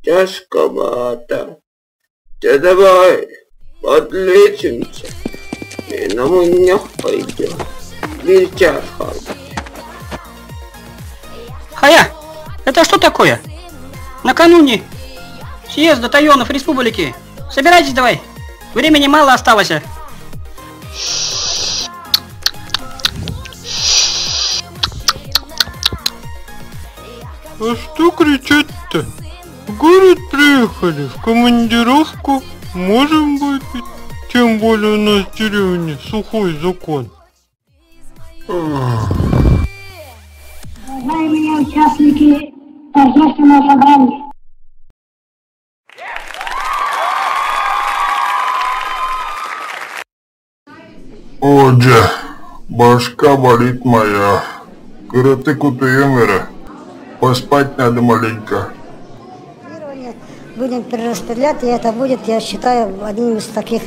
Тяжковато. Да давай подлечимся и на мунях пойдем. Нельзя ходить. Хая, это что такое? Накануне съезда Тайонов Республики. Собирайтесь давай. Времени мало осталось. А что кричать-то? В город приехали, в командировку, можем выпить. Тем более у нас в деревне сухой закон. Уважаемые участники торжественного собрания. Отже, башка болит моя. Коротко кутуемера. Поспать надо маленько. Будем перераспределять, и это будет, я считаю, одним из таких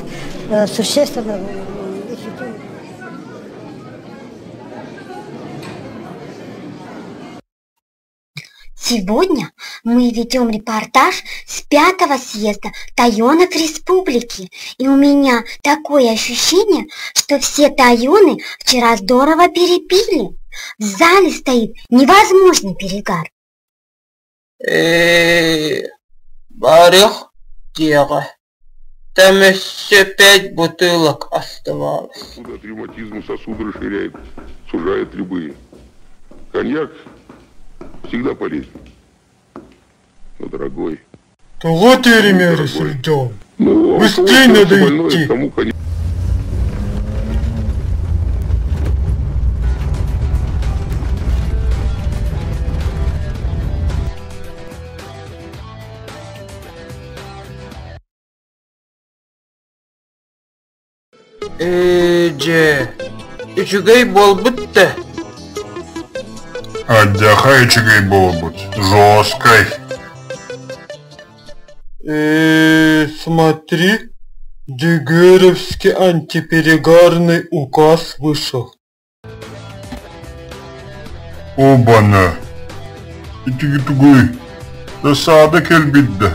существенных. Сегодня мы ведем репортаж с 5-го съезда Тайонов Республики. И у меня такое ощущение, что все тайоны вчера здорово перепили. В зале стоит невозможный перегар. Барих дело. Там еще 5 бутылок оставалось. От ревматизма сосуды расширяет, сужает любые. Коньяк всегда полезен. Но дорогой. То вот и Еремерис идем. Быстрее надо идти. Üçügey bol bitti. Отдыхай, чигай болбут. Жесткой. Смотри, Дегеровский антиперегарный указ вышел. Обана. Итиги тугой. Засада келбидді.